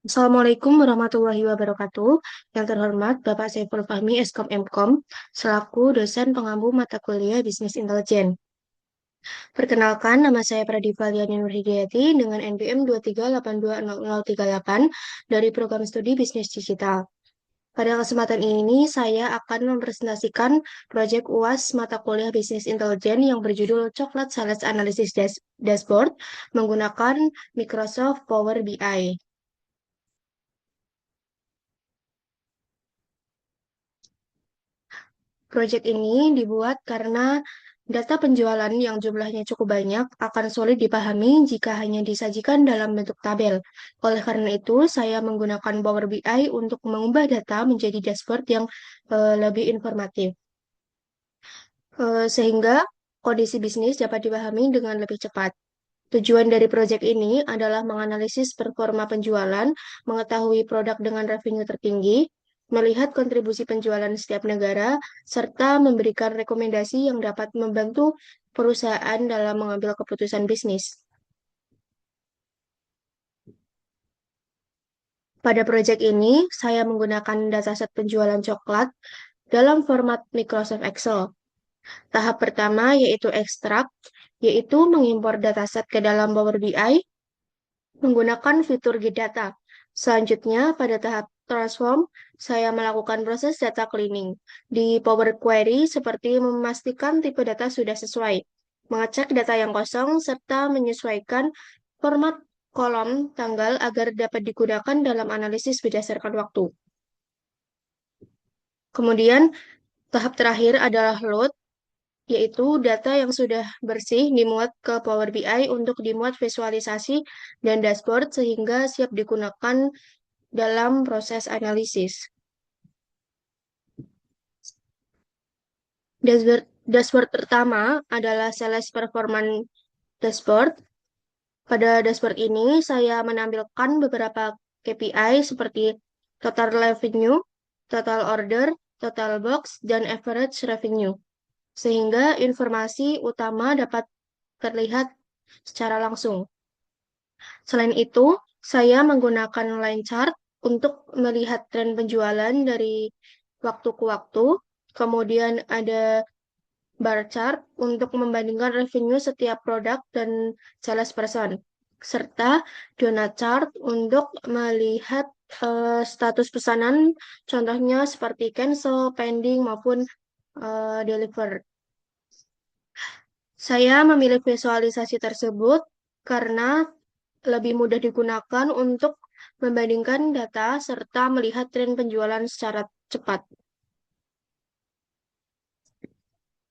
Assalamualaikum warahmatullahi wabarakatuh. Yang terhormat Bapak Saiful Fahmi, Eskom Mkom, selaku dosen pengampu mata kuliah Bisnis Intelijen. Perkenalkan, nama saya Pradipa Liani Nurhidayati dengan NPM 238200038 dari Program Studi Bisnis Digital. Pada kesempatan ini, saya akan mempresentasikan proyek UAS mata kuliah Bisnis Intelijen yang berjudul Coklat Sales Analysis Dashboard menggunakan Microsoft Power BI. Proyek ini dibuat karena data penjualan yang jumlahnya cukup banyak akan sulit dipahami jika hanya disajikan dalam bentuk tabel. Oleh karena itu, saya menggunakan Power BI untuk mengubah data menjadi dashboard yang lebih informatif, sehingga kondisi bisnis dapat dipahami dengan lebih cepat. Tujuan dari proyek ini adalah menganalisis performa penjualan, mengetahui produk dengan revenue tertinggi, melihat kontribusi penjualan setiap negara, serta memberikan rekomendasi yang dapat membantu perusahaan dalam mengambil keputusan bisnis. Pada proyek ini, saya menggunakan dataset penjualan coklat dalam format Microsoft Excel. Tahap pertama yaitu ekstrak, yaitu mengimpor dataset ke dalam Power BI menggunakan fitur Get Data. Selanjutnya, pada tahap transform, saya melakukan proses data cleaning di Power Query seperti memastikan tipe data sudah sesuai, mengecek data yang kosong, serta menyesuaikan format kolom tanggal agar dapat digunakan dalam analisis berdasarkan waktu. Kemudian, tahap terakhir adalah load, yaitu data yang sudah bersih dimuat ke Power BI untuk dimuat visualisasi dan dashboard sehingga siap digunakan dalam proses analisis. Dashboard pertama adalah Sales Performance Dashboard. Pada dashboard ini, saya menampilkan beberapa KPI seperti total revenue, total order, total box, dan average revenue, sehingga informasi utama dapat terlihat secara langsung. Selain itu, saya menggunakan line chart untuk melihat tren penjualan dari waktu ke waktu. Kemudian ada bar chart untuk membandingkan revenue setiap produk dan sales person. Serta donut chart untuk melihat status pesanan, contohnya seperti cancel, pending, maupun deliver. Saya memilih visualisasi tersebut karena lebih mudah digunakan untuk membandingkan data serta melihat tren penjualan secara cepat.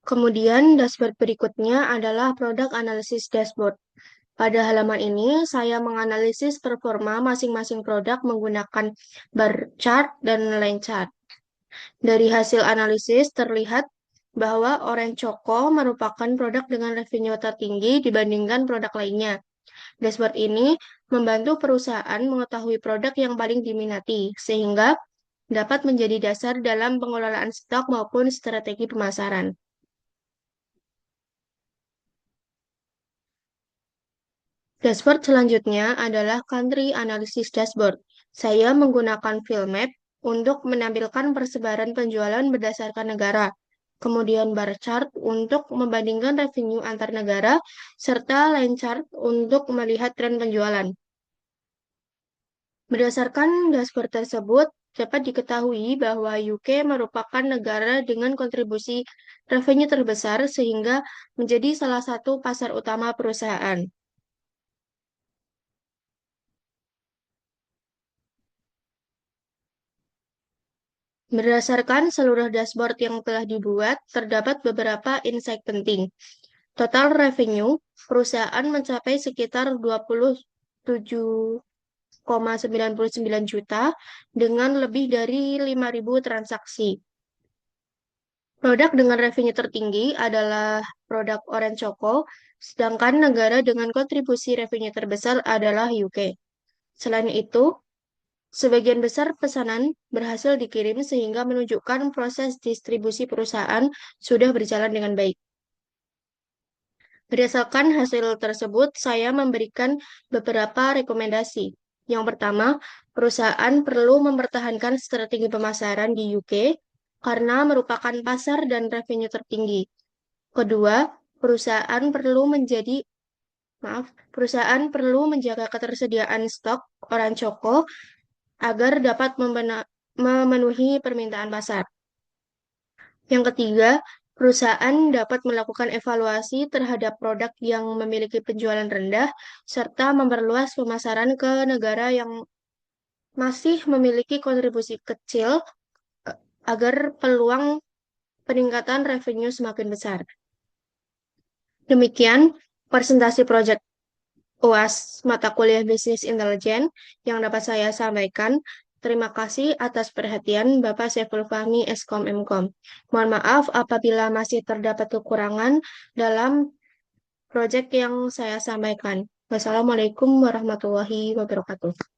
Kemudian, dashboard berikutnya adalah Product Analysis Dashboard. Pada halaman ini, saya menganalisis performa masing-masing produk menggunakan bar chart dan line chart. Dari hasil analisis terlihat bahwa Orange Choco merupakan produk dengan revenue tertinggi dibandingkan produk lainnya. Dashboard ini membantu perusahaan mengetahui produk yang paling diminati, sehingga dapat menjadi dasar dalam pengelolaan stok maupun strategi pemasaran. Dashboard selanjutnya adalah Country Analysis Dashboard. Saya menggunakan field map untuk menampilkan persebaran penjualan berdasarkan negara, kemudian bar chart untuk membandingkan revenue antar negara, serta line chart untuk melihat tren penjualan. Berdasarkan dashboard tersebut, dapat diketahui bahwa UK merupakan negara dengan kontribusi revenue terbesar sehingga menjadi salah satu pasar utama perusahaan. Berdasarkan seluruh dashboard yang telah dibuat, terdapat beberapa insight penting. Total revenue perusahaan mencapai sekitar 27,99 juta dengan lebih dari 5.000 transaksi. Produk dengan revenue tertinggi adalah produk Orange Choco, sedangkan negara dengan kontribusi revenue terbesar adalah UK. Selain itu, sebagian besar pesanan berhasil dikirim sehingga menunjukkan proses distribusi perusahaan sudah berjalan dengan baik. Berdasarkan hasil tersebut, saya memberikan beberapa rekomendasi. Yang pertama, perusahaan perlu mempertahankan strategi pemasaran di UK karena merupakan pasar dan revenue tertinggi. Kedua, perusahaan perlu menjadi perusahaan perlu menjaga ketersediaan stok orang coko agar dapat memenuhi permintaan pasar. Yang ketiga, perusahaan dapat melakukan evaluasi terhadap produk yang memiliki penjualan rendah serta memperluas pemasaran ke negara yang masih memiliki kontribusi kecil eh, agar peluang peningkatan revenue semakin besar. Demikian presentasi proyek UAS mata kuliah Bisnis Intelijen yang dapat saya sampaikan. Terima kasih atas perhatian Bapak Saiful Fahmi Eskom Mkom. Mohon maaf apabila masih terdapat kekurangan dalam proyek yang saya sampaikan. Wassalamualaikum warahmatullahi wabarakatuh.